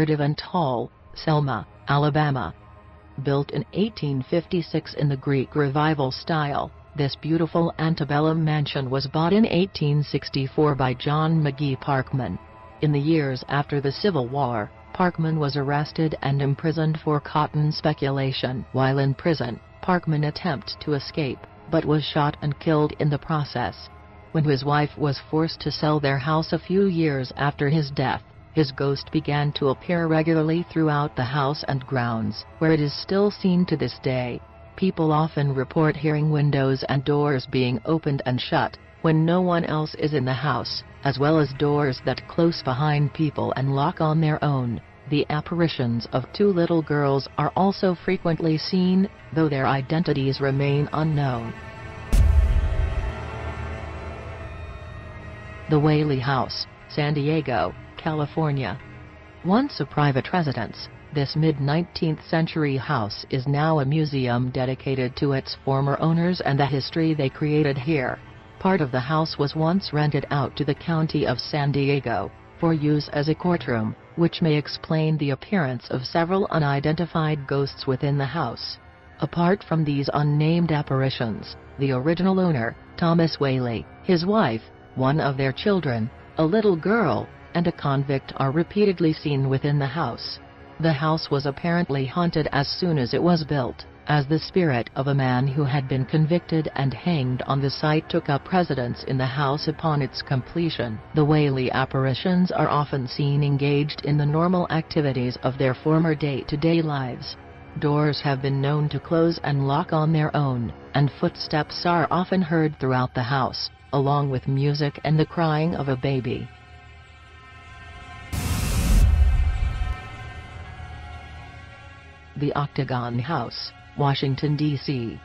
30 tall, Selma, Alabama. Built in 1856 in the Greek Revival style, this beautiful antebellum mansion was bought in 1864 by John McGee Parkman. In the years after the Civil War, Parkman was arrested and imprisoned for cotton speculation. While in prison, Parkman attempted to escape, but was shot and killed in the process. When his wife was forced to sell their house a few years after his death, his ghost began to appear regularly throughout the house and grounds, where it is still seen to this day. People often report hearing windows and doors being opened and shut when no one else is in the house, as well as doors that close behind people and lock on their own. The apparitions of two little girls are also frequently seen, though their identities remain unknown. The Whaley House, San Diego, California. Once a private residence, this mid-19th century house is now a museum dedicated to its former owners and the history they created here. Part of the house was once rented out to the county of San Diego, for use as a courtroom, which may explain the appearance of several unidentified ghosts within the house. Apart from these unnamed apparitions, the original owner, Thomas Whaley, his wife, one of their children, a little girl, and a convict are repeatedly seen within the house. The house was apparently haunted as soon as it was built, as the spirit of a man who had been convicted and hanged on the site took up residence in the house upon its completion. The Whaley apparitions are often seen engaged in the normal activities of their former day-to-day lives. Doors have been known to close and lock on their own, and footsteps are often heard throughout the house, along with music and the crying of a baby. The Octagon House, Washington, D.C.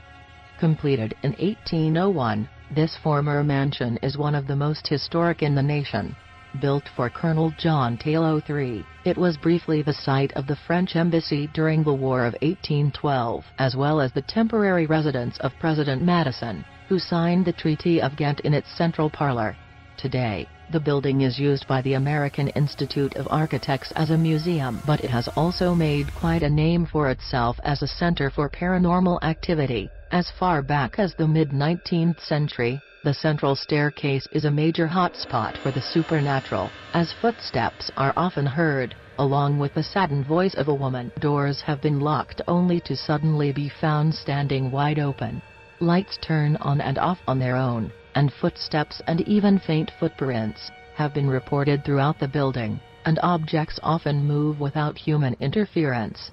Completed in 1801, this former mansion is one of the most historic in the nation. Built for Colonel John Taylor III, it was briefly the site of the French embassy during the War of 1812, as well as the temporary residence of President Madison, who signed the Treaty of Ghent in its central parlor. Today, the building is used by the American Institute of Architects as a museum, but it has also made quite a name for itself as a center for paranormal activity. As far back as the mid-19th century, the central staircase is a major hotspot for the supernatural, as footsteps are often heard, along with the saddened voice of a woman. Doors have been locked only to suddenly be found standing wide open. Lights turn on and off on their own, and footsteps and even faint footprints have been reported throughout the building, and objects often move without human interference.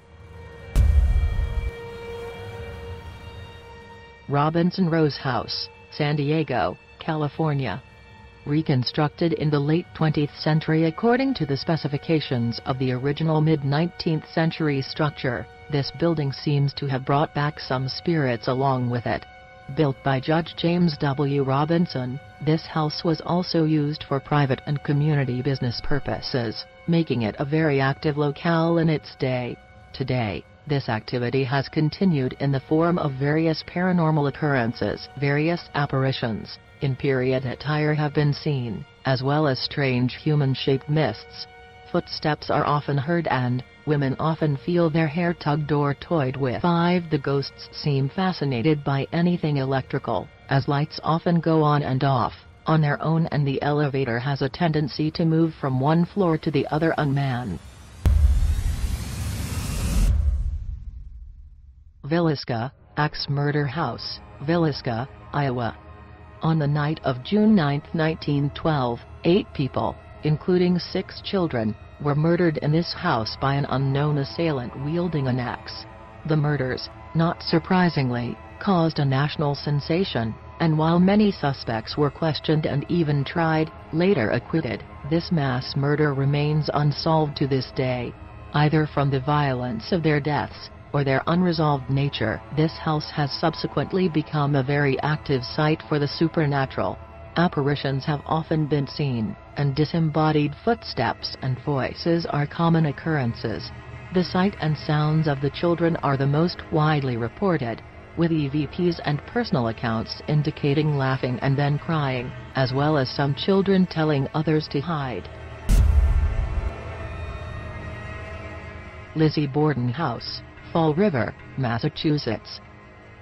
Robinson Rose House, San Diego, California. Reconstructed in the late 20th century according to the specifications of the original mid-19th century structure, this building seems to have brought back some spirits along with it. Built by Judge James W. Robinson, this house was also used for private and community business purposes, making it a very active locale in its day. Today, this activity has continued in the form of various paranormal occurrences. Various apparitions, in period attire have been seen, as well as strange human-shaped mists. Footsteps are often heard and women often feel their hair tugged or toyed with. 5. The ghosts seem fascinated by anything electrical, as lights often go on and off on their own, and the elevator has a tendency to move from one floor to the other unmanned. Villisca, Axe Murder House, Villisca, Iowa. On the night of June 9, 1912, 8 people, including 6 children, were murdered in this house by an unknown assailant wielding an axe. The murders, not surprisingly, caused a national sensation, and while many suspects were questioned and even tried, later acquitted, this mass murder remains unsolved to this day. Either from the violence of their deaths, or their unresolved nature, this house has subsequently become a very active site for the supernatural. Apparitions have often been seen, and disembodied footsteps and voices are common occurrences. The sight and sounds of the children are the most widely reported, with EVPs and personal accounts indicating laughing and then crying, as well as some children telling others to hide. Lizzie Borden House, Fall River, Massachusetts.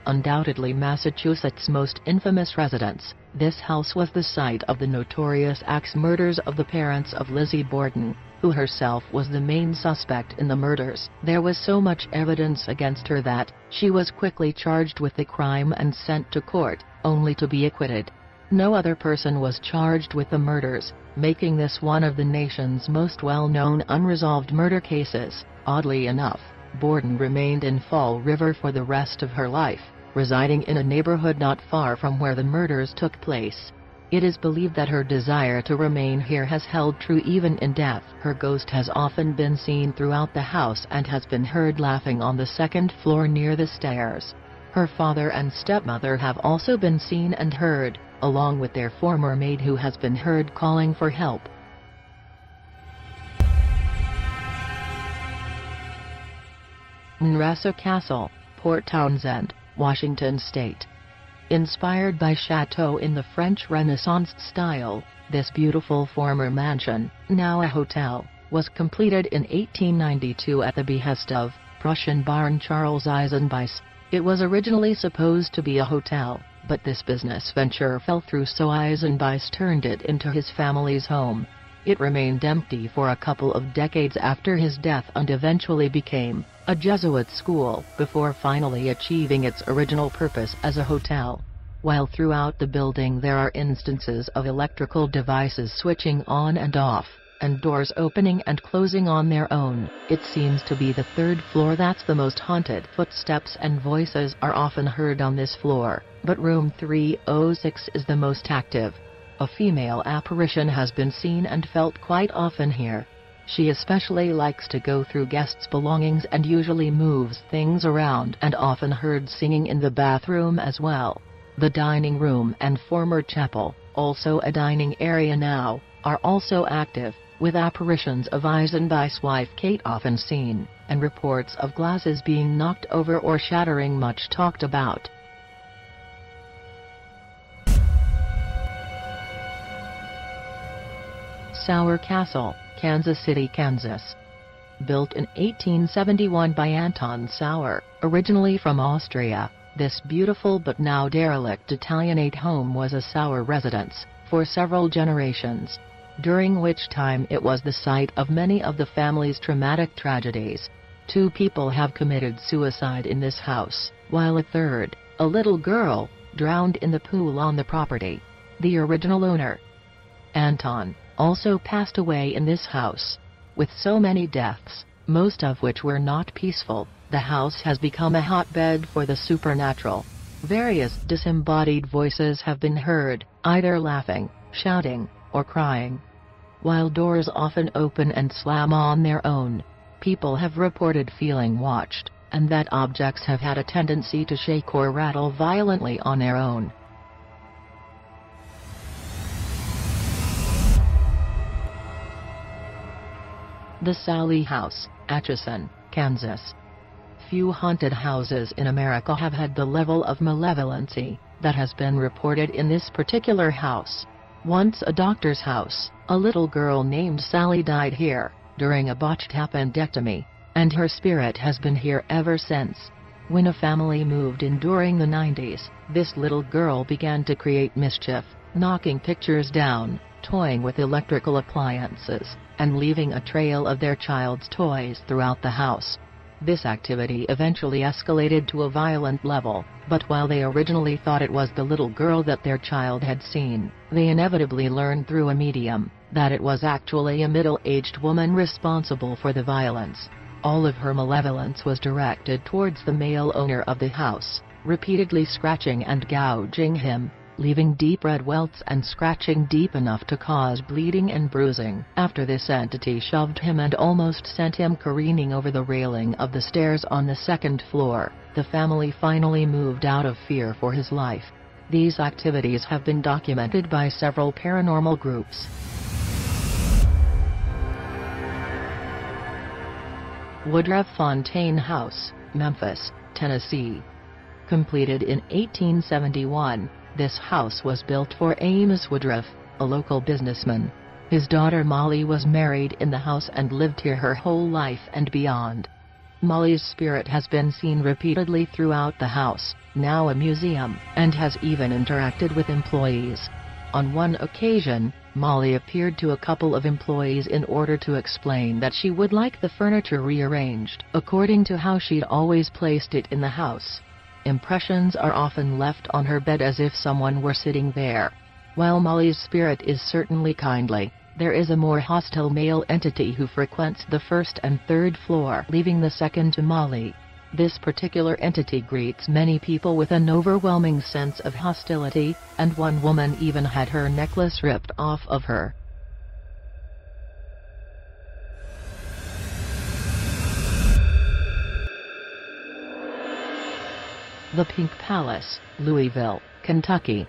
Undoubtedly Massachusetts' most infamous residence, this house was the site of the notorious axe murders of the parents of Lizzie Borden, who herself was the main suspect in the murders. There was so much evidence against her that she was quickly charged with the crime and sent to court, only to be acquitted. No other person was charged with the murders, making this one of the nation's most well-known unresolved murder cases. Oddly enough, Borden remained in Fall River for the rest of her life, residing in a neighborhood not far from where the murders took place. It is believed that her desire to remain here has held true even in death. Her ghost has often been seen throughout the house and has been heard laughing on the second floor near the stairs. Her father and stepmother have also been seen and heard, along with their former maid who has been heard calling for help. Nressa Castle, Port Townsend, Washington State. Inspired by chateaux in the French Renaissance style, this beautiful former mansion, now a hotel, was completed in 1892 at the behest of Prussian Baron Charles Eisenbeiss. It was originally supposed to be a hotel, but this business venture fell through, so Eisenbeiss turned it into his family's home. It remained empty for a couple of decades after his death and eventually became a Jesuit school before finally achieving its original purpose as a hotel. While throughout the building there are instances of electrical devices switching on and off, and doors opening and closing on their own, it seems to be the third floor that's the most haunted. Footsteps and voices are often heard on this floor, but room 306 is the most active. A female apparition has been seen and felt quite often here. She especially likes to go through guests' belongings and usually moves things around, and often heard singing in the bathroom as well. The dining room and former chapel, also a dining area now, are also active, with apparitions of Eisenbeiss' wife Kate often seen, and reports of glasses being knocked over or shattering much talked about. Sauer Castle, Kansas City, Kansas. Built in 1871 by Anton Sauer, originally from Austria, this beautiful but now derelict Italianate home was a Sauer residence for several generations, during which time it was the site of many of the family's traumatic tragedies. 2 people have committed suicide in this house, while a third, a little girl, drowned in the pool on the property. The original owner, Anton, also passed away in this house. With so many deaths, most of which were not peaceful, the house has become a hotbed for the supernatural. Various disembodied voices have been heard, either laughing, shouting, or crying. While doors often open and slam on their own, people have reported feeling watched, and that objects have had a tendency to shake or rattle violently on their own. The Sally House, Atchison, Kansas. Few haunted houses in America have had the level of malevolency that has been reported in this particular house. Once a doctor's house, a little girl named Sally died here during a botched appendectomy, and her spirit has been here ever since. When a family moved in during the 90s, this little girl began to create mischief, knocking pictures down, toying with electrical appliances, and leaving a trail of their child's toys throughout the house. This activity eventually escalated to a violent level, but while they originally thought it was the little girl that their child had seen, they inevitably learned through a medium that it was actually a middle-aged woman responsible for the violence. All of her malevolence was directed towards the male owner of the house, repeatedly scratching and gouging him, leaving deep red welts and scratching deep enough to cause bleeding and bruising. After this entity shoved him and almost sent him careening over the railing of the stairs on the 2nd floor, the family finally moved out of fear for his life. These activities have been documented by several paranormal groups. Woodruff Fontaine House, Memphis, Tennessee. Completed in 1871, this house was built for Amos Woodruff, a local businessman. His daughter Molly was married in the house and lived here her whole life and beyond. Molly's spirit has been seen repeatedly throughout the house, now a museum, and has even interacted with employees. On one occasion, Molly appeared to a couple of employees in order to explain that she would like the furniture rearranged according to how she'd always placed it in the house. Impressions are often left on her bed as if someone were sitting there. While Molly's spirit is certainly kindly, there is a more hostile male entity who frequents the first and third floor, leaving the second to Molly. This particular entity greets many people with an overwhelming sense of hostility, and one woman even had her necklace ripped off of her. The Pink Palace, Louisville, Kentucky.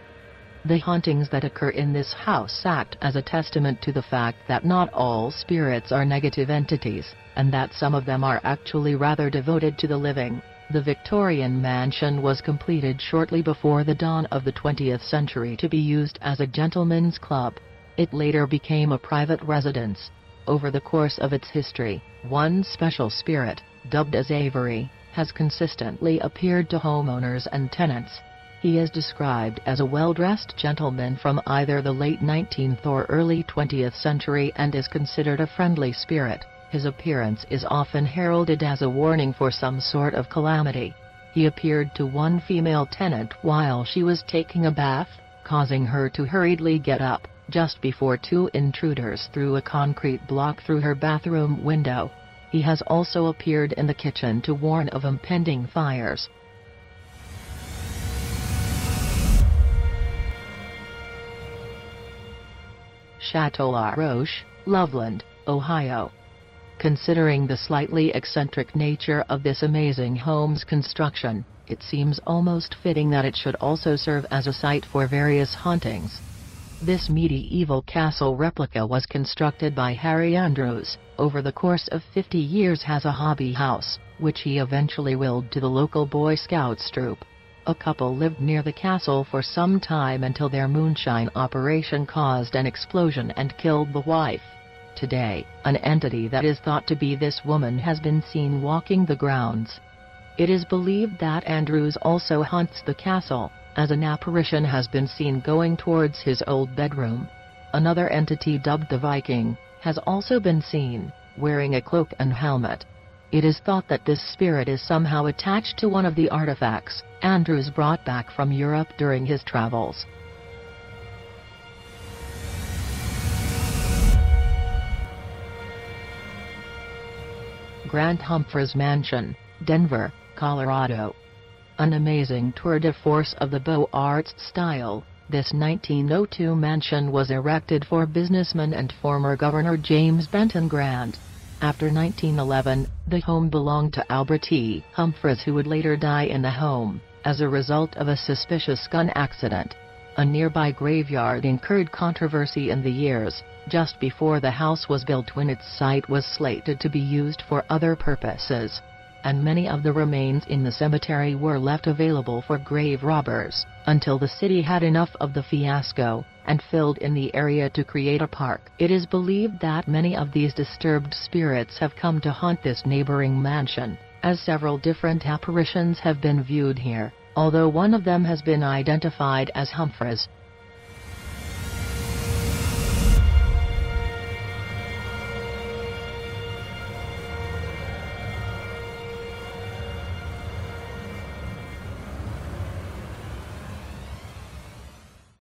The hauntings that occur in this house act as a testament to the fact that not all spirits are negative entities, and that some of them are actually rather devoted to the living. The Victorian mansion was completed shortly before the dawn of the 20th century to be used as a gentleman's club. It later became a private residence. Over the course of its history, one special spirit, dubbed as Avery, has consistently appeared to homeowners and tenants. He is described as a well-dressed gentleman from either the late 19th or early 20th century and is considered a friendly spirit. His appearance is often heralded as a warning for some sort of calamity. He appeared to one female tenant while she was taking a bath, causing her to hurriedly get up, just before two intruders threw a concrete block through her bathroom window. He has also appeared in the kitchen to warn of impending fires. Chateau La Roche, Loveland, Ohio. Considering the slightly eccentric nature of this amazing home's construction, it seems almost fitting that it should also serve as a site for various hauntings. This medieval castle replica was constructed by Harry Andrews, over the course of 50 years as a hobby house, which he eventually willed to the local Boy Scouts troop. A couple lived near the castle for some time until their moonshine operation caused an explosion and killed the wife. Today, an entity that is thought to be this woman has been seen walking the grounds. It is believed that Andrews also haunts the castle, as an apparition has been seen going towards his old bedroom. Another entity dubbed the Viking has also been seen, wearing a cloak and helmet. It is thought that this spirit is somehow attached to one of the artifacts Andrews brought back from Europe during his travels. Grant Humphreys Mansion, Denver, Colorado. An amazing tour de force of the Beaux Arts style, this 1902 mansion was erected for businessman and former Governor James Benton Grant. After 1911, the home belonged to Albert E. Humphreys, who would later die in the home, as a result of a suspicious gun accident. A nearby graveyard incurred controversy in the years just before the house was built, when its site was slated to be used for other purposes, and many of the remains in the cemetery were left available for grave robbers, until the city had enough of the fiasco and filled in the area to create a park. It is believed that many of these disturbed spirits have come to haunt this neighboring mansion, as several different apparitions have been viewed here. Although one of them has been identified as Humphreys,